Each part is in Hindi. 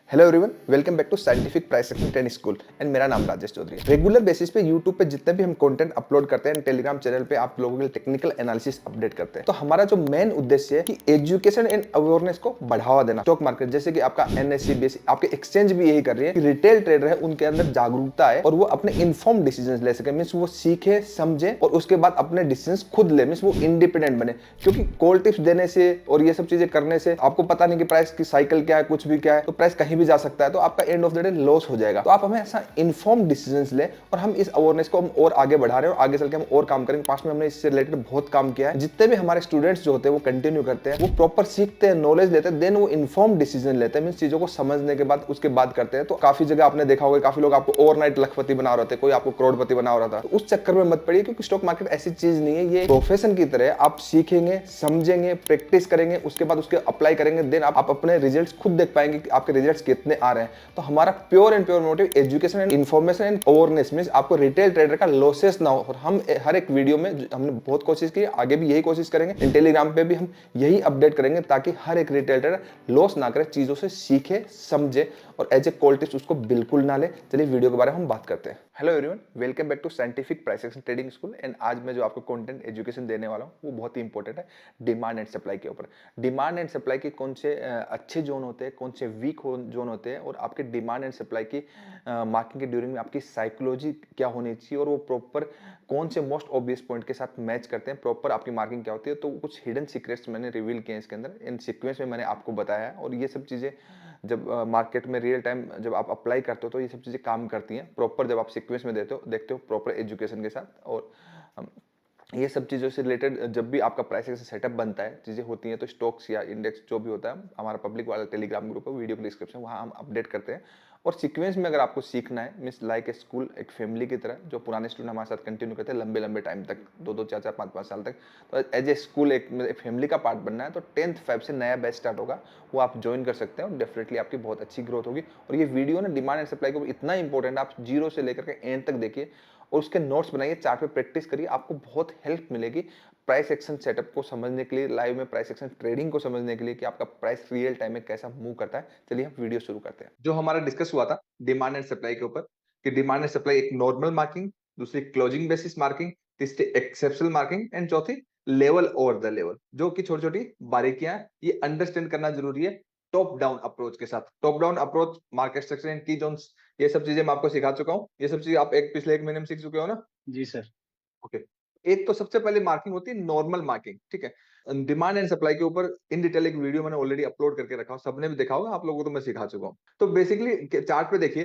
Hello everyone, welcome back to scientific price action training school and मेरा नाम राजेश चौधरी है। रेगुलर बेसिस पे यूट्यूब पे जितने भी हम कंटेंट अपलोड करते हैं, टेलीग्राम चैनल पे आप लोगों के लिए टेक्निकल एनालिसिस अपडेट करते हैं। तो हमारा जो मेन उद्देश्य है कि एजुकेशन एंड अवेयरनेस को बढ़ावा देना। स्टॉक मार्केट जैसे कि आपका एनएससी, बीएसई, आपके एक्सचेंज भी यही कर रही है कि रिटेल ट्रेडर है उनके अंदर जागरूकता है और वो अपने इन्फॉर्म डिसीजन ले सके। मीन्स वो सीखे, समझे और उसके बाद अपने डिसीजन खुद ले। मीन्स वो इंडिपेंडेंट बने, क्योंकि कॉल टिप्स देने से और ये सब चीजें करने से आपको पता नहीं कि प्राइस की साइकिल क्या है, कुछ भी क्या है, तो प्राइस कहीं भी जा सकता है, तो आपका end of the day loss हो जाएगा। तो आप हमें ऐसा इन्फॉर्म डिसीजंस ले और हम इस अवेयरनेस को हम और आगे बढ़ा रहे हैं और आगे चल के हम और काम करेंगे। पास्ट में हमने इससे रिलेटेड बहुत काम किया है। जितने भी हमारे स्टूडेंट्स जो होते हैं वो कंटिन्यू करते हैं, वो प्रॉपर सीखते हैं, नॉलेज लेते हैं, देन वो इन्फॉर्म डिसीजन लेते हैं। मींस चीजों को समझने के बाद उसके बाद करते हैं। तो काफी जगह आपने देखा होगा, काफी लोग आपको ओवरनाइट लखपति बना रहे थे, कोई आपको करोड़पति बना रहा था। तो उस चक्कर में मत पड़िए, क्योंकि स्टॉक मार्केट ऐसी चीज नहीं है, ये प्रोफेशन की तरह आप सीखेंगे, समझेंगे, प्रैक्टिस करेंगे, उसके बाद उसके अप्लाई करेंगे, देन आप अपने रिजल्ट्स खुद देख पाएंगे कि आपके रिजल्ट्स कितने आ रहे हैं। तो हमारा pure and pure motive education and information and awareness, means आपको रिटेल ट्रेडर का लॉसेस ना हो। और हम हर एक वीडियो में हमने बहुत कोशिश की, आगे भी यही कोशिश करेंगे। टेलीग्राम पे भी हम यही अपडेट करेंगे ताकि हर एक रिटेल ट्रेडर लॉस ना करे, चीजों से सीखे, समझे और एज ए कॉल टिप्स उसको बिल्कुल ना ले। चलिए वीडियो के बारे में हम बात करते हैं। Hello everyone, welcome back to scientific price action trading school. And आज मैं जो आपको कंटेंट एजुकेशन देने वाला हूँ वो बहुत ही इंपॉर्टेंट है, डिमांड एंड सप्लाई के ऊपर। डिमांड एंड सप्लाई के कौन से अच्छे जोन होते हैं, कौन से वीक जोन होते हैं, और आपके डिमांड एंड सप्लाई की मार्किंग के ड्यूरिंग में आपकी साइकोलॉजी क्या होनी चाहिए, और वो प्रॉपर कौन से मोस्ट ऑब्वियस पॉइंट के साथ मैच करते हैं, प्रॉपर आपकी मार्किंग क्या होती है। तो कुछ हिडन सीक्रेट्स मैंने रिवील किए हैं इसके अंदर, इन सीक्वेंस में मैंने आपको बताया है। और ये सब चीज़ें जब मार्केट में रियल टाइम जब आप अप्लाई करते हो तो ये सब चीज़ें काम करती हैं प्रॉपर, जब आप सीक्वेंस में देखते हो प्रॉपर एजुकेशन के साथ। और ये सब चीज़ों से रिलेटेड जब भी आपका प्राइस एक्शन सेटअप बनता है, चीज़ें होती हैं, तो स्टॉक्स या इंडेक्स जो भी होता है, हमारा पब्लिक वाला टेलीग्राम ग्रुप है, वीडियो के डिस्क्रिप्शन, वहाँ हम अपडेट करते हैं। और सीक्वेंस में अगर आपको सीखना है, मीन्स लाइक ए स्कूल, एक फैमिली की तरह, जो पुराने स्टूडेंट हमारे साथ कंटिन्यू करते हैं लंबे लंबे टाइम तक, 2-2, 4-4, 5-5 साल तक, तो एज ए स्कूल एक फैमिली का पार्ट बनना है, तो 10th Feb से नया बैच स्टार्ट होगा, वो आप ज्वाइन कर सकते हैं और डेफिनेटली आपकी बहुत अच्छी ग्रोथ होगी। और ये वीडियो ना डिमांड एंड सप्लाई को इतना इंपॉर्टेंट है, आप जीरो से लेकर के एंड तक देखिए और उसके नोट्स बनाइए, चार्ट पे प्रैक्टिस करिए, आपको बहुत हेल्प मिलेगी प्राइस एक्शन सेटअप को समझने के लिए, लाइव में प्राइस एक्शन ट्रेडिंग को समझने के लिए कि आपका प्राइस रियल टाइम में कैसा मूव करता है। चलिए हम वीडियो शुरू करते हैं। जो हमारा डिस्कस हुआ था डिमांड एंड सप्लाई के ऊपर, कि डिमांड एंड सप्लाई एक नॉर्मल मार्किंग, दूसरी क्लोजिंग बेसिस मार्किंग, तीसरी एक्सेप्शनल मार्किंग एंड चौथी लेवल ओवर द लेवल। जो कि छोटी छोटी बारीकियां, ये अंडरस्टैंड करना जरूरी है टॉप डाउन अप्रोच के साथ। Top down approach, market structure and की जोन्स, ये सब चीजें मैं आपको सिखा चुका हूँ। ये सब चीजें आप पिछले 1 महीने में सीख चुके हो ना। जी सर। ओके। एक तो सबसे पहले मार्किंग होती है नॉर्मल मार्किंग, ठीक है। डिमांड एंड सप्लाई के ऊपर इन डिटेल एक वीडियो मैंने ऑलरेडी अपलोड करके रखा हूं, सबने भी देखा होगा, आप लोगों को तो मैं सिखा चुका हूं। तो बेसिकली चार्ट पे देखिए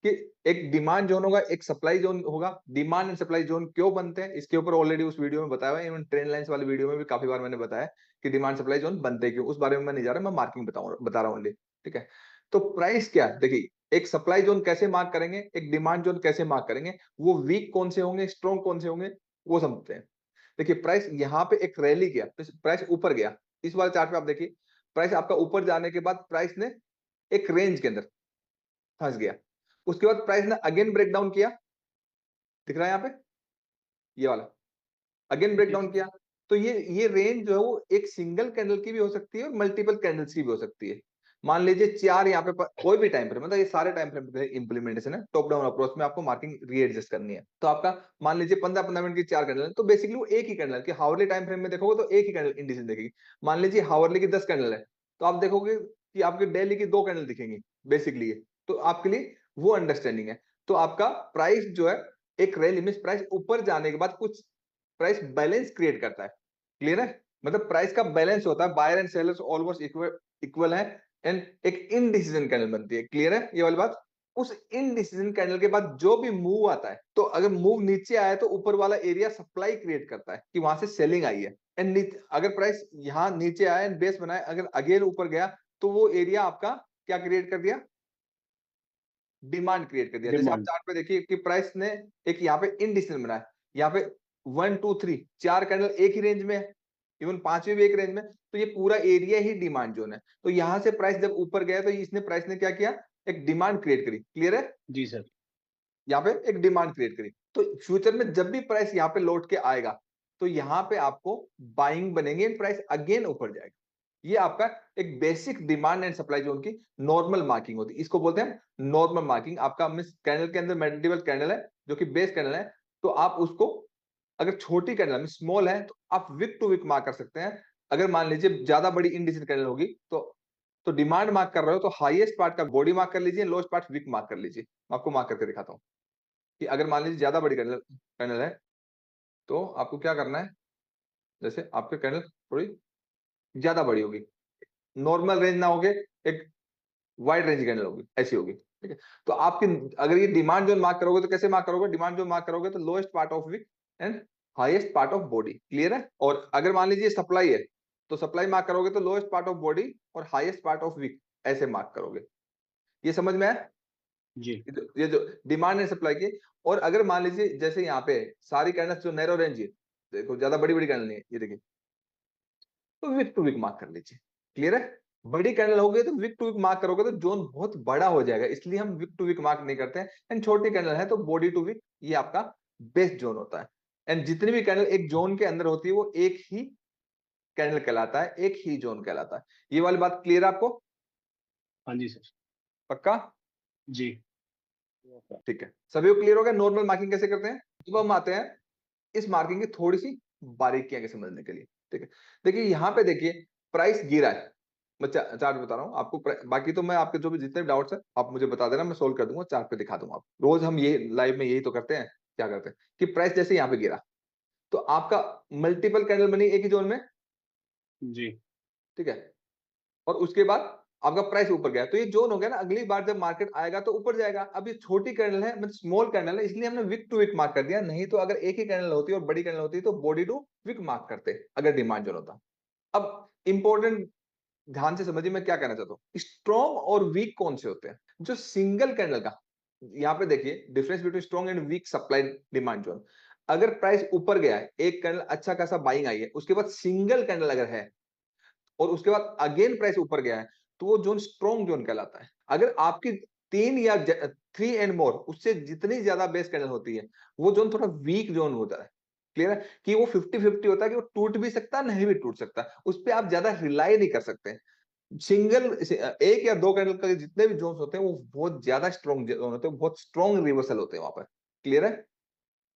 कि एक डिमांड जोन होगा, एक सप्लाई जोन होगा। डिमांड एंड सप्लाई जोन क्यों बनते हैं, इसके ऊपर ऑलरेडी उस वीडियो में बताया हुआ है। इवन ट्रेंड लाइंस वाले वीडियो में भी काफी बार मैंने बताया कि डिमांड सप्लाई जोन बनते क्यों, उस बारे में मैं नहीं जा रहा, मैं मार्किंग बता रहा हूँ ओनली, ठीक है। तो प्राइस क्या है, देखिए, एक सप्लाई जोन कैसे मार्क करेंगे, एक डिमांड जोन कैसे मार्क करेंगे, वो वीक कौन से होंगे, स्ट्रॉन्ग कौन से होंगे, वो समझते हैं। देखिए, प्राइस यहाँ पे एक रैली किया, प्राइस ऊपर गया। इस वाले चार्ट पे आप देखिए, प्राइस आपका ऊपर जाने के बाद प्राइस ने एक रेंज के अंदर फंस गया। उसके बाद प्राइस ने अगेन ब्रेक डाउन किया, दिख रहा है यहाँ पे, ये वाला अगेन ब्रेक जी डाउन किया। तो ये रेंज जो है वो एक सिंगल कैंडल की भी हो सकती है और मल्टीपल कैंडल्स की भी हो सकती है। मान लीजिए चार यहाँ पे कोई भी टाइम फ्रेम, मतलब ये सारे टाइम फ्रेम पे इंप्लीमेंटेशन है। टॉप डाउन अप्रोच में आपको मार्किंग रीएडजस्ट करनी है। तो आपका मान लीजिए 15-15 मिनट की चार कैंडल है, तो बेसिकली वो एक ही कैंडल की हावरली टाइम फ्रेम में देखोगे तो एक ही कैंडल इंडिसेशन देखेगी। मान लीजिए हावरली की 10 कैंडल है, तो आप देखोगे कि आपके डेली की 2 कैंडल दिखेंगी बेसिकली ये। तो आपके लिए वो अंडरस्टैंडिंग है। तो आपका प्राइस जो है एक रैली में प्राइस ऊपर जाने के बाद कुछ प्राइस बैलेंस क्रिएट करता है। क्लियर है, मतलब प्राइस का बैलेंस होता है, buyer and sellers almost equal है, एंड एक इनडिसीजन कैंडल बनती है। क्लियर है ये वाली बात। उस इनडिसीजन कैंडल के बाद जो भी मूव आता है, तो अगर मूव नीचे आया तो ऊपर वाला एरिया सप्लाई क्रिएट करता है कि वहां से सेलिंग आई है। एंड अगर प्राइस यहाँ नीचे आया एंड बेस बनाया, अगर अगेन ऊपर गया, तो वो एरिया आपका क्या क्रिएट कर दिया, डिमांड क्रिएट कर दिया। जैसे आप डिमांड। चार्ट पे देखिए कि प्राइस ने एक यहाँ पे इनडिसीजन बनाया, यहाँ पे 1 2 3 4 कैंडल एक ही रेंज में है, इवन पांचवी भी एक रेंज में, तो ये पूरा एरिया ही डिमांड जोन है। तो यहां से प्राइस जब ऊपर गया तो इसने प्राइस ने क्या किया, एक डिमांड क्रिएट करी। क्लियर है, जी सर। यहाँ पे एक डिमांड क्रिएट करी। तो फ्यूचर में जब भी प्राइस यहाँ पे लौट के आएगा, तो यहाँ पे आपको बाइंग बनेगी एंड प्राइस अगेन ऊपर जाएगा। ये आपका एक basic demand and supply zone की नॉर्मल मार्किंग होती है, इसको बोलते हैं नॉर्मल मार्किंग। आपका मिस कैंडल के अंदर मल्टीपल कैंडल है जो कि बेस कैंडल है, तो आप उसको अगर छोटी कैंडल में स्मॉल है तो आप विक टू विक मार्क कर सकते हैं। अगर मान लीजिए ज्यादा बड़ी इंडिसेंट कैंडल होगी तो डिमांड मार्क कर रहे हो तो हाईएस्ट पार्ट का बॉडी मार्क कर लीजिए, लोएस्ट पार्ट विक मार्क कर लीजिए। मैं आपको मार्क करके दिखाता हूँ कि अगर मान लीजिए ज्यादा बड़ी कैंडल कैंडल है तो आपको क्या करना है, जैसे आपके कैंडल थोड़ी ज्यादा बड़ी होगी, नॉर्मल रेंज ना होगे, एक वाइड रेंज कैंडल होगी, ऐसी होगी, ठीक है। तो आपकी अगर ये डिमांड जोन मार्क करोगे तो कैसे मार्क करोगे, डिमांड जोन मार्क करोगे तो lowest part of wick and highest part of body, clear है। और अगर मान लीजिए सप्लाई है तो सप्लाई मार्क करोगे तो लोएस्ट पार्ट ऑफ बॉडी और हाईएस्ट पार्ट ऑफ विक, ऐसे मार्क करोगे। ये समझ में आया, जी ये जो डिमांड एंड सप्लाई की। और अगर मान लीजिए जैसे यहाँ पे सारी कैंडल्स जो नैरो रेंज है, देखो ज्यादा बड़ी बड़ी कैंडल नहीं है, ये देखिए, तो विक टू विक मार्क कर लीजिए, क्लियर है। बड़ी कैंडल हो गई तो विक टू विक मार्क करोगे तो जोन बहुत बड़ा हो जाएगा, इसलिए हम विक टू विक मार्क नहीं करते हैं। एंड छोटी कैंडल है तो बॉडी टू विक, ये आपका बेस्ट जोन होता है। एंड जितनी भी कैंडल एक जोन के अंदर होती है वो एक ही कैंडल कहलाता है, एक ही जोन कहलाता है। ये वाली बात क्लियर है आपको, हाँ जी सर। पक्का? जी ठीक है, सभी को क्लियर हो गया नॉर्मल मार्किंग कैसे करते हैं। अब हम आते हैं इस मार्किंग की थोड़ी सी बारीकियां के समझने के लिए, ठीक है। देखिए यहाँ पे देखिए प्राइस गिरा है, मैं चार्ट बता रहा हूँ आपको। बाकी तो मैं आपके जो भी जितने भी डाउट्स है आप मुझे बता देना, मैं सोल्व कर दूंगा, चार्ट पे दिखा दूंगा। आप रोज हम ये लाइव में यही तो करते हैं, क्या करते हैं कि प्राइस जैसे यहाँ पे गिरा तो आपका मल्टीपल कैंडल बनी एक ही जोन में, जी ठीक है, और उसके बाद आपका प्राइस ऊपर गया तो ये जोन हो गया ना, अगली बार जब मार्केट आएगा तो ऊपर जाएगा। अब ये छोटी कैंडल है, मतलब स्मॉल कैंडल है, इसलिए हमने विक टू विक मार्क कर दिया, नहीं तो अगर एक ही कैंडल होती और बड़ी कैंडल होती तो बॉडी टू विक मार्क करते अगर डिमांड जोन होता। अब इंपॉर्टेंट ध्यान से समझिए मैं क्या कहना चाहता हूँ, स्ट्रॉन्ग और वीक कौन से होते हैं। जो सिंगल कैंडल का, यहाँ पे देखिए difference between strong and weak supply demand zone. अगर प्राइस ऊपर गया है, एक कैंडल अच्छा खासा बाइंग आई है, उसके बाद सिंगल कैंडल अगर है और उसके बाद अगेन प्राइस ऊपर गया है तो वो जोन स्ट्रॉन्ग जोन कहलाता है। अगर आपकी तीन या थ्री एंड मोर उससे जितनी ज्यादा बेस कैंडल होती है वो जोन थोड़ा वीक जोन होता है, क्लियर है। कि वो 50-50 होता है कि वो टूट भी सकता है नहीं भी टूट सकता, उस पर आप ज्यादा रिलाई नहीं कर सकते। सिंगल एक या दो कैंडल का जितने भी जोन्स होते हैं वो बहुत ज्यादा स्ट्रॉन्ग जोन होते हैं, बहुत स्ट्रॉन्ग रिवर्सल होते हैं वहां पर, क्लियर है।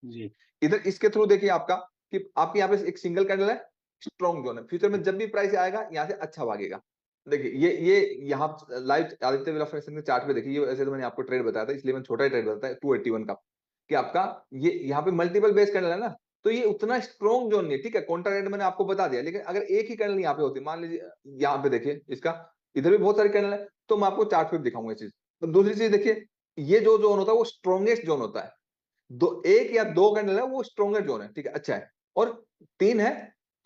जी इधर इसके थ्रू देखिए आपका कि आपके यहाँ पे एक सिंगल कैंडल है, स्ट्रॉन्ग जोन है, फ्यूचर में जब भी प्राइस आएगा यहाँ से अच्छा भागेगा। देखिए ये यहाँ लाइव आदित्य बिरला फैशन के चार्ट पे देखिए, ये ऐसे तो मैंने आपको ट्रेड बताया था इसलिए मैंने छोटा ही ट्रेड बताया 281 का, कि आपका ये यहाँ पे मल्टीपल बेस कैंडल है ना, तो ये उतना स्ट्रॉन्ग जोन नहीं है, ठीक है। काउंटर ट्रेड मैंने आपको बता दिया, लेकिन अगर एक ही कैंडल यहाँ पे होती, मान लीजिए यहाँ पे देखिए इसका, इधर भी बहुत सारी कैंडल है, तो मैं आपको चार्ट पे दिखाऊंगा ये चीज। तो दूसरी चीज देखिए, ये जो जोन होता है वो स्ट्रॉन्गेस्ट जोन होता है। दो एक या दो कैंडल है वो स्ट्रॉन्गर जोन है, ठीक है, अच्छा है। और तीन है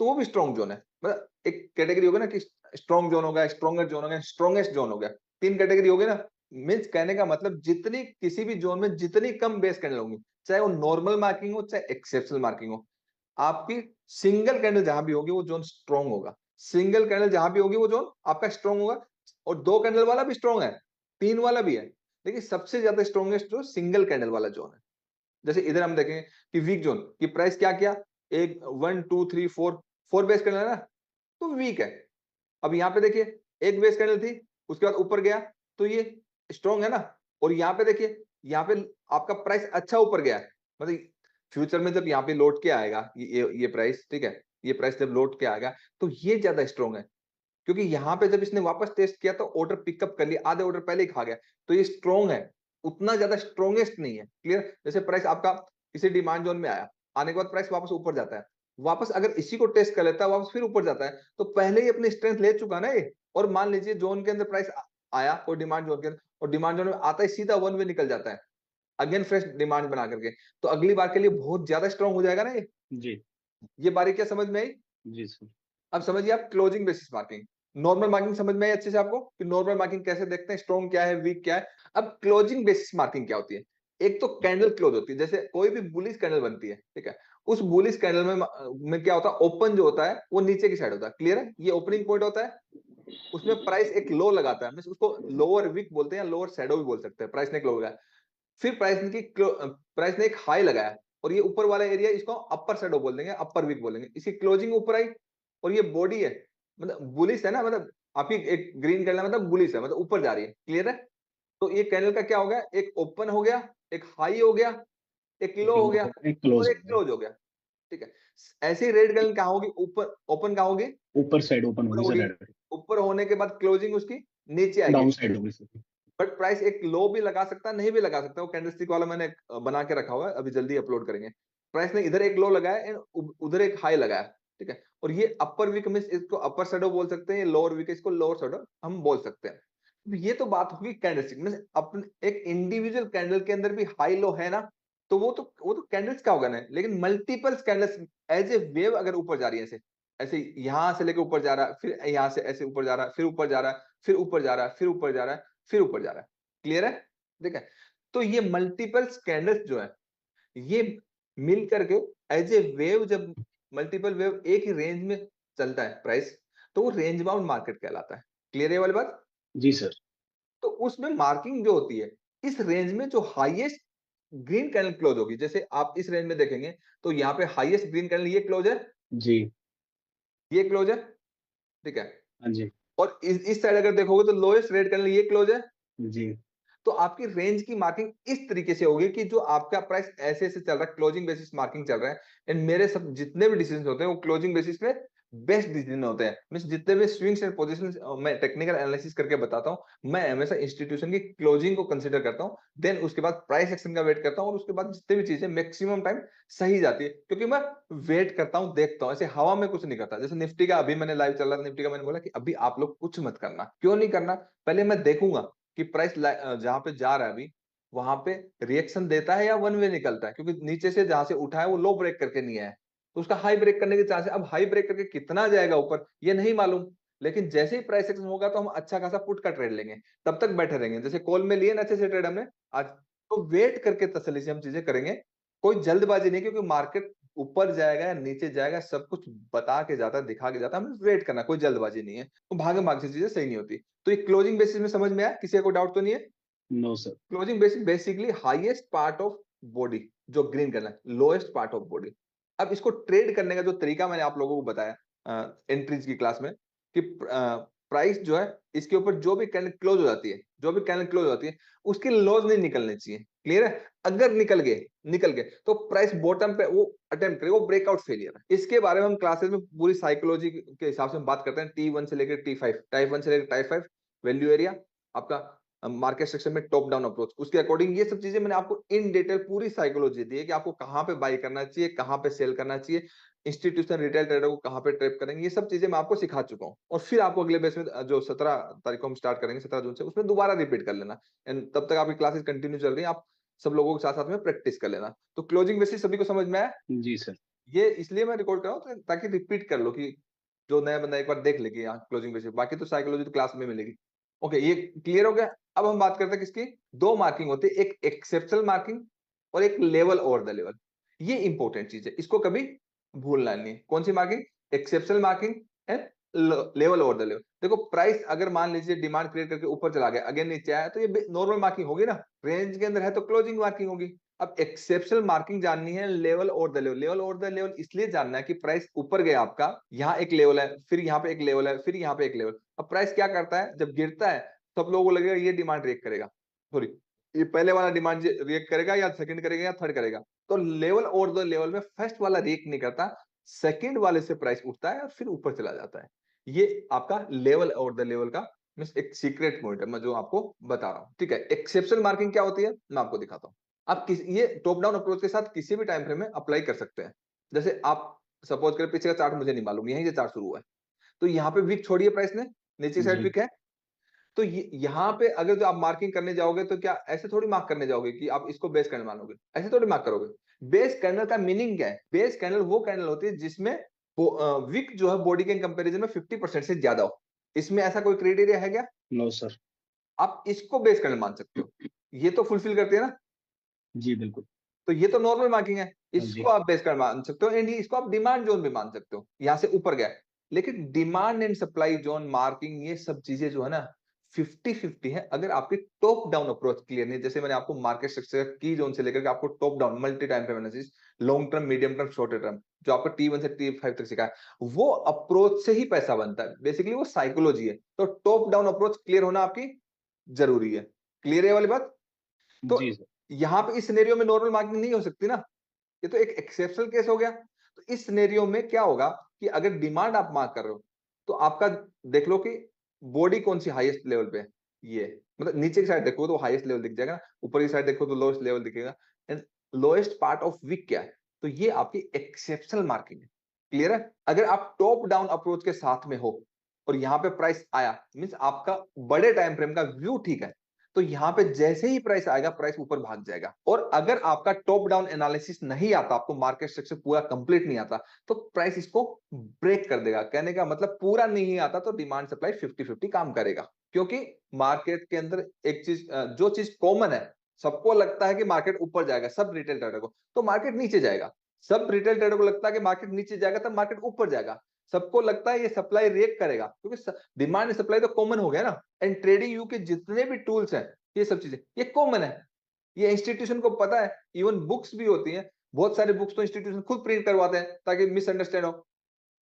तो वो भी स्ट्रॉन्ग जोन है, मतलब एक कैटेगरी होगा ना कि स्ट्रॉन्ग जोन हो गया, स्ट्रॉन्गर जोन हो गया, स्ट्रॉन्गेस्ट जोन हो गया, तीन कैटेगरी हो गई ना। मीन्स कहने का मतलब जितनी किसी भी जोन में जितनी कम बेस कैंडल होंगी, चाहे वो नॉर्मल मार्किंग हो चाहे एक्सेप्शनल मार्किंग हो, आपकी सिंगल कैंडल जहां भी होगी वो जोन स्ट्रॉन्ग होगा। सिंगल कैंडल जहां भी होगी वो जोन आपका स्ट्रॉन्ग होगा। और दो कैंडल वाला भी स्ट्रॉन्ग है, तीन वाला भी है, लेकिन सबसे ज्यादा स्ट्रॉन्गेस्ट जो सिंगल कैंडल वाला जोन है। जैसे इधर हम देखेंगे कि वीक जोन की प्राइस क्या किया, एक 1 2 3 4 फोर बेस कैंडल है ना, तो वीक है। अब यहाँ पे देखिए एक बेस कैंडल थी, उसके बाद ऊपर गया तो ये स्ट्रॉन्ग है ना। और यहाँ पे देखिए, यहाँ पे आपका प्राइस अच्छा ऊपर गया है, मतलब फ्यूचर में जब यहाँ पे लौट के आएगा ये प्राइस, ठीक है, ये प्राइस जब लौट के आएगा तो ये ज्यादा स्ट्रॉन्ग है, क्योंकि यहाँ पे जब इसने वापस टेस्ट किया तो ऑर्डर पिकअप कर लिया, आधे ऑर्डर पहले ही खा गया, तो ये स्ट्रॉन्ग है, उतना ज्यादा स्ट्रॉन्गेस्ट नहीं है, क्लियर। जैसे प्राइस आपका इसी डिमांड जोन में आया, आने के बाद प्राइस वापस ऊपर जाता है, वापस अगर इसी को टेस्ट कर लेता है वापस फिर ऊपर जाता है, तो पहले ही अपनी स्ट्रेंथ ले चुका ना ये। और मान लीजिए जोन के अंदर प्राइस आया और डिमांड जोन के अंदर, और डिमांड जोन में आता ही सीधा वन वे निकल जाता है अगेन फ्रेश डिमांड बना करके, तो अगली बार के लिए बहुत ज्यादा स्ट्रॉन्ग हो जाएगा ना ये। जी ये बारीकियां समझ में आई। जी सर। अब समझिए आप closing basis marking, normal marking समझ में आई अच्छे से आपको कि नॉर्मल मार्किंग कैसे देखते हैं, स्ट्रॉन्ग क्या है वीक क्या है। अब क्लोजिंग बेसिस मार्किंग क्या होती है, एक तो कैंडल क्लोज होती है, जैसे कोई भी बुलिश कैंडल बनती है, ठीक है, उस बुलिश कैंडल में क्या होता है, ओपन जो होता है वो नीचे की साइड होता है, क्लियर है। ये ओपनिंग पॉइंट होता है, उसमें प्राइस एक लो लगाता है, उसको लोअर वीक बोलते हैं या लोअर शैडो भी बोल सकते हैं। प्राइस ने एक लो लगाया, फिर प्राइस ने एक हाई लगाया, और ये ऊपर वाला एरिया इसको अपर शैडो बोल देंगे, अपर वीक बोलेंगे, इसकी क्लोजिंग ऊपर आई और ये बॉडी है, मतलब बुलिश है ना, मतलब आपकी एक ग्रीन कैंडल मतलब बुलिश है, मतलब ऊपर जा रही है, क्लियर है? तो ये कैंडल का क्या हो गया, एक ओपन हो गया, एक हाई हो गया, एक एक लो हो लो गया हो गया, एक क्लोज और हो एक गया। क्लोज हो गया। ठीक है, ऐसे ही रेड कैंडल कहाँ होगी, ऊपर ओपन कहाँ होगी, ऊपर साइड ओपन ऊपर होगी सर, होगी, रेड। ऊपर होने के बाद क्लोजिंग उसकी नीचे आएगी। डाउन साइड होगी सर। बट प्राइस एक लो भी लगा सकता है, नहीं भी लगा सकता, वो कैंडलस्टिक वाला मैंने बना के रखा हुआ है, अभी जल्दी अपलोड करेंगे। प्राइस ने इधर एक लो लगाया एंड उधर एक हाई लगाया, ठीक है, और ये अपर वीक में इसको अपर शैडो बोल सकते हैं, ये लोअर वीक इसको लोअर शैडो हम बोल सकते हैं। तो ये तो बात होगी कैंडलस्टिक में, अपने एक इंडिविजुअल कैंडल के अंदर भी हाई लो है ना, तो वो तो कैंडल्स का होगा ना, लेकिन multiple candles as a wave अगर ऊपर जा रही है, ऐसे ऐसे यहां से लेकर ऊपर जा रहा है, फिर यहां से ऐसे ऊपर जा रहा है, फिर ऊपर जा रहा है, फिर ऊपर जा रहा है, फिर ऊपर जा रहा है, फिर ऊपर जा रहा है, क्लियर है? ठीक है, तो ये मल्टीपल कैंडल्स जो है, ये मिल करके एज ए वेव, जब मल्टीपल वेव एक ही रेंज में चलता है प्राइस, तो वो रेंज बाउंड मार्केट कहलाता है। क्लियर है ये वाली बात? जी सर। तो उसमें मार्किंग जो होती है, इस रेंज में जो हाईएस्ट ग्रीन कैंडल क्लोज होगी, जैसे आप इस रेंज में देखेंगे तो यहाँ पे हाईएस्ट ग्रीन कैंडल ये क्लोज है, जी। ये क्लोज है, ठीक है, हाँ जी। और इस साइड अगर देखोगे तो लोएस्ट रेड कैंडल ये क्लोज है। जी। तो आपकी रेंज की मार्किंग इस तरीके से होगी कि जो आपका प्राइस ऐसे ऐसे चल रहा है, क्लोजिंग बेसिस मार्किंग चल रहा है, एंड मेरे सब जितने भी डिसीजन होते हैं वो क्लोजिंग बेसिस पे बेस्ट डिसीजन होते हैं। मींस जितने भी स्विंग्स एंड पोजीशंस मैं टेक्निकल एनालिसिस करके बताता हूं, मैं हमेशा इंस्टीट्यूशन की क्लोजिंग को कंसीडर करता हूं, देन उसके बाद प्राइस एक्शन का वेट करता हूं, और उसके बाद जितने भी चीजें मैक्सिमम टाइम सही जाती है, क्योंकि मैं वेट करता हूं, देखता हूं, ऐसे हवा में कुछ नहीं करता। जैसे निफ्टी का अभी मैंने लाइव चल रहा था, निफ्टी का मैंने बोला कि अभी आप लोग कुछ मत करना, क्यों नहीं करना, पहले मैं देखूंगा कि प्राइस जहां पे जा रहा है अभी, वहां पे रिएक्शन देता है या वन वे निकलता है, क्योंकि नीचे से जहां से उठा है वो लो ब्रेक करके नहीं आया है, तो उसका हाई ब्रेक करने के चांस है। अब हाई ब्रेक करके कितना जाएगा ऊपर ये नहीं मालूम, लेकिन जैसे ही प्राइस एक्शन होगा तो हम अच्छा खासा पुट का ट्रेड लेंगे, तब तक बैठे रहेंगे। जैसे कॉल में लिए ना अच्छे से ट्रेड हमने आज, तो वेट करके तसल्ली से हम चीजें करेंगे, कोई जल्दबाजी नहीं, क्योंकि मार्केट ऊपर जाएगा या नीचे जाएगा सब कुछ बता के जाता है, दिखा के जाता है, हमें वेट करना, कोई जल्दबाजी नहीं है, तो भागे भाग से चीजें सही नहीं होती। तो ये क्लोजिंग बेसिस में समझ में आया, किसी को डाउट तो नहीं है? No sir. Closing basis basically highest part of body, जो ग्रीन करना है लोएस्ट पार्ट ऑफ बॉडी। अब इसको ट्रेड करने का जो तरीका मैंने आप लोगों को बताया एंट्रीज की क्लास में, कि प्राइस जो है इसके ऊपर जो भी कैंडल क्लोज हो जाती है, जो भी कैंडल क्लोज होती है उसकी लॉस नहीं निकलनी चाहिए, क्लियर है? अगर निकल गए तो प्राइस बॉटम पे वो अटेम्प्ट करे, वो ब्रेकआउट फेलियर है। इसके बारे में हम क्लासेस में पूरी साइकोलॉजी के हिसाब से हम बात करते हैं, T1 से लेकर T5, टाइप 1 से लेकर टाइप 5, वैल्यू एरिया, आपका मार्केट सेक्शन में टॉप डाउन अप्रोच, उसके अकॉर्डिंग ये सब चीजें मैंने आपको इन डिटेल पूरी साइकोलॉजी दी है कि आपको कहां पे बाई करना चाहिए, कहां पे सेल करना चाहिए, इंस्टीट्यूशनल रिटेल ट्रेडर को कहां पे ट्रेप करेंगे, ये सब चीजें मैं आपको सिखा चुका हूं। और फिर आपको अगले बेस में जो 17 तारीख को हम स्टार्ट करेंगे, 17 जून से, उसमें दोबारा रिपीट कर लेना, एंड तब तक आपकी क्लासेस कंटिन्यू चल रही है, आप सब लोगों के साथ साथ में प्रैक्टिस कर लेना। तो क्लोजिंग बेसिस सभी को समझ में आया? जी सर। ये इसलिए मैं रिकॉर्ड कर रहा हूँ ताकि रिपीट कर लो, कि जो नया बंदा एक बार देख ले कि यहाँ क्लोजिंग बेसिस, बाकी तो साइकोलॉजी तो क्लास में मिलेगी। ओके, ये क्लियर हो गया। अब हम बात करते हैं किसकी, दो मार्किंग होती है, एक एक्सेप्शनल मार्किंग और एक लेवल ओवर द लेवल। ये इंपॉर्टेंट चीज है, इसको कभी भूलना नहीं है। कौन सी मार्किंग? Exceptional marking and level over the level. देखो प्राइस अगर मान लीजिए डिमांड क्रिएट करके ऊपर चला गया, अगेन नीचे आया, तो ये नॉर्मल मार्किंग होगी ना, रेंज के अंदर है तो क्लोजिंग मार्किंग होगी। अब एक्सेप्शनल मार्किंग जाननी है level over the level. Level over the level इसलिए जानना है कि प्राइस ऊपर गया आपका, यहाँ एक लेवल है, फिर यहाँ पे एक लेवल है, फिर यहाँ पे एक लेवल। अब प्राइस क्या करता है, जब गिरता है सब लोगों को लगेगा ये डिमांड रिएक्ट करेगा, सॉरी ये पहले वाला डिमांड रिएक्ट करेगा, या सेकंड करेगा, या थर्ड करेगा। तो लेवल ओवर द लेवल में फर्स्ट वाला रिएक्ट नहीं करता, सेकंड वाले से प्राइस उठता है और फिर ऊपर चला जाता है। ये आपका लेवल ओवर द लेवल का मींस एक सीक्रेट पॉइंट है, मैं जो आपको बता रहा हूँ। ठीक है, एक्सेप्शनल मार्किंग क्या होती है मैं आपको दिखाता हूँ। आप ये टॉप डाउन अप्रोच के साथ किसी भी टाइम फ्रेम में अप्लाई कर सकते हैं। जैसे आप सपोज करें पीछे का चार्ट मुझे नहीं मालूम, यहीं से चार्ट शुरू हुआ है, तो यहाँ पे वीक छोड़िए, प्राइस ने नीचे साइड जी। वीक है, तो यहाँ पे अगर जो आप मार्किंग करने जाओगे तो क्या ऐसे थोड़ी मार्क करने जाओगे कि आप इसको बेस कैंडल मानोगे, ऐसे थोड़ी मार्क करोगे। बेस कैंडल का मीनिंग क्या है? बेस कैंडल वो कैंडल होती है जिसमें विक जो है बॉडी के कंपैरिजन में 50% से ज्यादा हो। इसमें ऐसा कोई क्राइटेरिया है क्या? No sir. आप इसको बेस कैंडल मान सकते हो, ये तो फुलफिल करती है ना। जी बिल्कुल। तो ये तो नॉर्मल मार्किंग है, हाँ इसको जी। आप बेस कर मान सकते हो, एंड इसको आप डिमांड जोन भी मान सकते हो, यहां से ऊपर गया। लेकिन demand and supply zone marking ये सब चीजें जो है ना 50-50 है, अगर आपकी टॉप डाउन अप्रोच क्लियर नहीं है। जैसे मैंने आपको मार्केट स्ट्रक्चर की जोन से लेकर के आपको top down multi time frame analysis, long term, medium term, short term, जो आपको T1 से T5 तक सिखाया, वो अप्रोच से ही पैसा बनता है। बेसिकली वो साइकोलॉजी है। तो टॉप डाउन अप्रोच क्लियर होना आपकी जरूरी है। क्लियर है ये वाली बात? तो जी सर। यहाँ पे इस सिनेरियो में नॉर्मल मार्केटिंग नहीं हो सकती ना, ये तो एक एक्सेप्शनल केस हो गया। तो इस सिनेरियो में क्या होगा कि अगर डिमांड आप मार्क कर रहे हो, तो आपका देख लो कि बॉडी कौन सी हाईएस्ट लेवल पे है। ये मतलब नीचे की साइड देखो तो हाईएस्ट लेवल दिख जाएगा, ऊपर की साइड देखो तो लोएस्ट लेवल दिखेगा, and lowest part of wick क्या है, तो ये आपकी एक्सेप्शनल मार्किंग है। क्लियर है? अगर आप टॉप डाउन अप्रोच के साथ में हो और यहाँ पे प्राइस आया, मीन्स आपका बड़े टाइम फ्रेम का व्यू ठीक है, तो यहाँ पे जैसे ही प्राइस आएगा, प्राइस ऊपर भाग जाएगा। और अगर आपका टॉप डाउन एनालिसिस नहीं आता, आपको मार्केट स्ट्रक्चर पूरा कंप्लीट नहीं आता, तो प्राइस इसको ब्रेक कर देगा। कहने का मतलब पूरा नहीं आता तो डिमांड सप्लाई 50-50 काम करेगा। क्योंकि मार्केट के अंदर एक चीज, जो चीज कॉमन है, सबको लगता है कि मार्केट ऊपर जाएगा, सब रिटेल ट्रेडर को, तो मार्केट नीचे जाएगा। सब रिटेल ट्रेडर को लगता है कि मार्केट नीचे जाएगा, तब मार्केट ऊपर जाएगा। सबको लगता है ये सप्लाई रिएक्ट करेगा, क्योंकि डिमांड एंड सप्लाई तो कॉमन हो गया ना। एंड ट्रेडिंग व्यू के जितने भी टूल्स हैं, ये सब चीजें ये कॉमन है, ये इंस्टीट्यूशन को पता है। इवन बुक्स भी होती हैं, बहुत सारे बुक्स तो इंस्टीट्यूशन खुद प्रिंट करवाते हैं ताकि मिसअंडरस्टैंड हो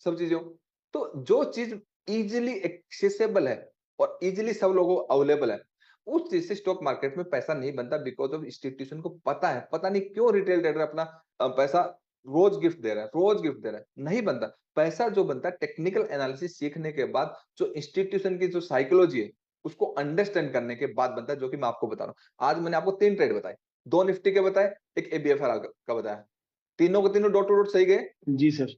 सब चीजें हो। तो जो चीज इजीली एक्सेसिबल है और इजीली सब लोगों को अवेलेबल है, उस चीज से स्टॉक मार्केट में पैसा नहीं बनता। बिकॉज ऑफ इंस्टीट्यूशन को पता है, पता नहीं क्यों रिटेल ट्रेडर अपना पैसा रोज गिफ्ट दे रहा है, रोज गिफ्ट दे रहा है, नहीं बनता। पैसा जो बनता है टेक्निकल एनालिसिस सीखने के बाद, जो इंस्टीट्यूशन की जो साइकोलॉजी है उसको अंडरस्टैंड करने के बाद बनता है, जो कि मैं आपको बता रहा हूँ। आज मैंने आपको 3 ट्रेड बताए, 2 निफ्टी के बताए, एक एबीएफआर का बताया। तीनों के तीनों डॉट टू डॉट सही गए, जी सर।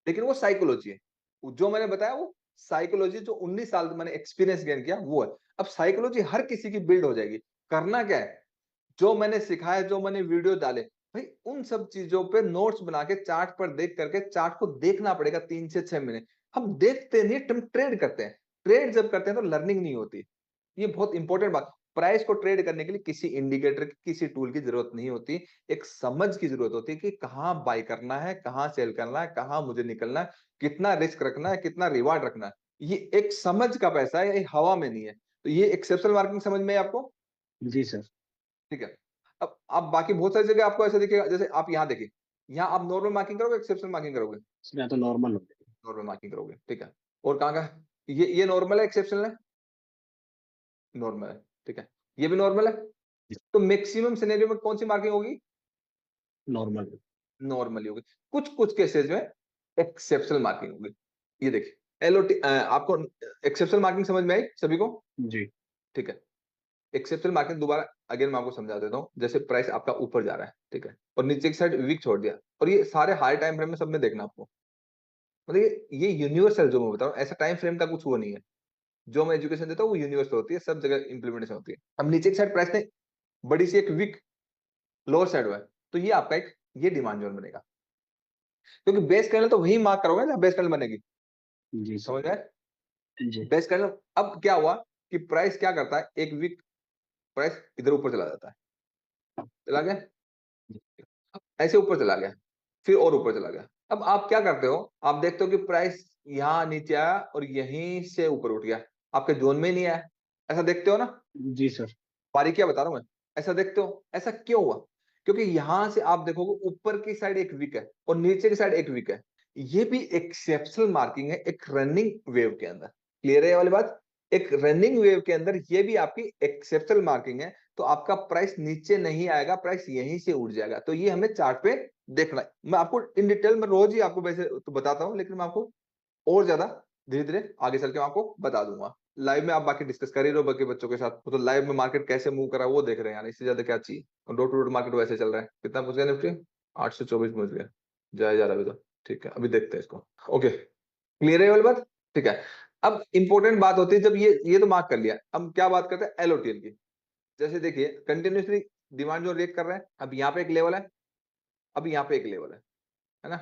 लेकिन वो साइकोलॉजी है। जो मैंने बताया वो साइकोलॉजी, जो 19 साल मैंने एक्सपीरियंस गेन किया वो है। अब साइकोलॉजी हर किसी की बिल्ड हो जाएगी। करना क्या है, जो मैंने सिखाया, जो मैंने वीडियो डाले, भाई उन सब चीजों पे नोट्स बना के चार्ट पर देख करके, चार्ट को देखना पड़ेगा 3 से 6 महीने। हम देखते नहीं, हम ट्रेड करते हैं। ट्रेड जब करते हैं तो लर्निंग नहीं होती। ये बहुत इंपॉर्टेंट बात। प्राइस को ट्रेड करने के लिए किसी इंडिकेटर की, किसी टूल की जरूरत नहीं होती। एक समझ की जरूरत होती है कि कहाँ बाय करना है, कहाँ सेल करना है, कहाँ मुझे निकलना है, कितना रिस्क रखना है, कितना रिवार्ड रखना है। ये एक समझ का पैसा है, ये हवा में नहीं है। तो ये एक्सेप्शनल मार्किंग समझ में है आपको? जी सर। ठीक है। अब आप बाकी बहुत सारी जगह आपको ऐसा दिखेगा, जैसे आप यहाँ देखिए, यहाँ आप नॉर्मल मार्किंग करोगे, एक्सेप्शनल मार्किंग करोगे? इसमें तो नॉर्मल हो गया। नॉर्मल मार्किंग करोगे, ठीक है। और कहाँ का, ये नॉर्मल है, एक्सेप्शनल है? नॉर्मल है, ठीक है। ये भी नॉर्मल है। तो मैक्सिमम सिनेरियो में कौन सी मार्किंग होगी? नॉर्मल। नॉर्मली होगी। कुछ कुछ केसेस में एक्सेप्शनल मार्किंग होगी। ये देखिए एलओटी, आपको एक्सेप्शनल मार्किंग समझ में आई सभी को? जी। ठीक है। एक्सेप्शनल मार्किंग दोबारा अगेन मैं आपको समझा देता हूँ। जैसे प्राइस आपका ऊपर जा रहा है, ठीक है, और नीचे की साइड वीक छोड़ दिया, और ये सारे हाई टाइम फ्रेम में सब में देखना आपको। मतलब ये यूनिवर्सल जो मैं बता रहा हूँ, ऐसा टाइम फ्रेम का कुछ वो नहीं है। जो मैं एजुकेशन देता हूँ वो यूनिवर्सल होती है, सब जगह इंप्लीमेंटेशन होती है। अब नीचे की साइड प्राइस ने बड़ी सी एक वीक लोअर साइड हुआ है, तो ये आपका एक ये डिमांड जोन बनेगा। क्योंकि बेस कैंडल तो वही मार्क करोगे जहाँ बेस कैंडल बनेगी। जी सर। समझ में आया? जी। Base candle. अब क्या हुआ कि प्राइस क्या करता है, एक वीक प्राइस इधर ऊपर चला जाता है, चला गया, ऐसे ऊपर चला गया, फिर और ऊपर चला गया। अब आप क्या करते हो, आप देखते हो कि प्राइस यहाँ नीचे आया और यहीं से ऊपर उठ गया, आपके जोन में नहीं आया। ऐसा देखते हो ना? जी सर। बारीकियां बता रहा हूं मैं। ऐसा देखते हो? ऐसा क्यों हुआ? क्योंकि यहां से आप देखोगे ऊपर की साइड एक वीक है और नीचे की साइड एक वीक है। ये भी एक्सेप्शनल मार्किंग है एक रनिंग वेव के अंदर। क्लियर है ये वाली बात? एक रनिंग वेव के अंदर ये भी आपकी एक्सेप्शनल मार्किंग है। तो आपका प्राइस नीचे नहीं आएगा, प्राइस यहीं से उठ जाएगा। तो ये हमें चार्ट पे देखना है। मैं आपको इन डिटेल में रोज ही आपको वैसे तो बताता हूँ, लेकिन मैं आपको और ज्यादा धीरे धीरे आगे चल के मैं आपको बता दूंगा। लाइव में आप बाकी डिस्कस कर ही रहो बाकी बच्चों के साथ, वो तो लाइव में मार्केट कैसे मूव कर रहा है वो देख रहे हैं यार, इससे ज्यादा क्या चाहिए। और डॉट टू डॉट मार्केट वैसे चल रहा है, कितना पहुंच गया निफ्टी? 824 पहुंच गया, जाया जा रहा है अभी तो। ठीक है, अभी देखते हैं इसको। ओके, क्लियर है ये वाली बात? ठीक है। अब इंपॉर्टेंट बात होती है, जब ये तो मार्क कर लिया, अब क्या बात करते हैं एलओटीएल की। जैसे देखिए कंटिन्यूसली डिमांड जो रेट कर रहा है, अब यहाँ पे एक लेवल है, अब यहाँ पे एक लेवल है ना?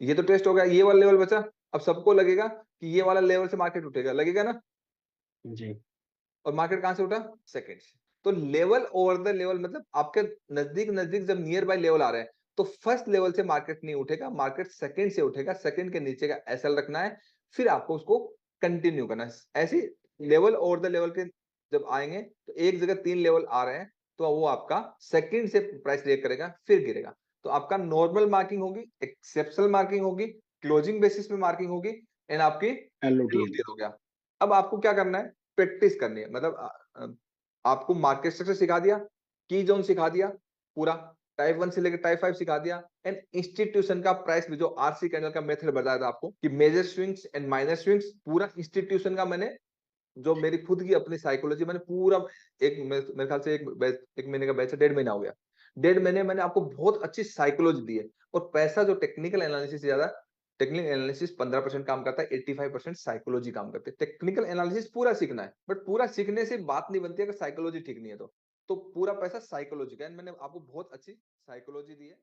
ये तो टेस्ट हो गया, ये वाला लेवल बचा। अब सबको लगेगा कि ये वाला लेवल से मार्केट उठेगा, लगेगा ना? जी। और मार्केट कहां से उठा? सेकंड से। तो लेवल ओवर द लेवल मतलब आपके नजदीक नजदीक जब नियर बाय लेवल आ रहे हैं, तो फर्स्ट लेवल से मार्केट नहीं उठेगा, मार्केट सेकंड से उठेगा। सेकंड के नीचे का एसएल रखना है, फिर आपको उसको कंटिन्यू करना है। ऐसी लेवल ओवर द लेवल के जब आएंगे, तो एक जगह 3 लेवल आ रहे हैं, तो वो आपका सेकंड से प्राइस रिएक्ट करेगा, फिर गिरेगा। तो आपका नॉर्मल मार्किंग होगी, एक्सेप्शनल मार्किंग होगी, क्लोजिंग बेसिस पे मार्किंग होगी एंड आपकी एलओटीएल LOTL हो गया। अब आपको क्या करना है, प्रैक्टिस करनी है। मतलब आपको मार्केट स्ट्रक्चर सिखा दिया, की जोन सिखा दिया, पूरा टाइप 1 से लेकर टाइप 5 सिखा दिया एंड इंस्टीट्यूशन का प्राइस भी जो आरसी कैंडल का मेथड बताया था आपको कि major swings and minor swings, पूरा इंस्टीट्यूशन का मैंने जो मेरी खुद की अपनी साइकोलॉजी मैंने पूरा मेरे ख्याल से एक महीने का बैच है, 1.5 महीना हो गया। 1.5 महीने मैंने आपको बहुत अच्छी साइकोलॉजी दी है और पैसा जो टेक्निकल एनालिसिस से ज्यादा, टेक्निकल एनालिसिस 15% काम करता है, 85% साइकोलॉजी काम करती है। टेक्निकल एनालिसिस पूरा सीखना है, बट पूरा सीखने से बात नहीं बनती है अगर साइकोलॉजी ठीक नहीं है तो पूरा पैसा साइकोलॉजी का, एंड मैंने आपको बहुत अच्छी साइकोलॉजी दी है।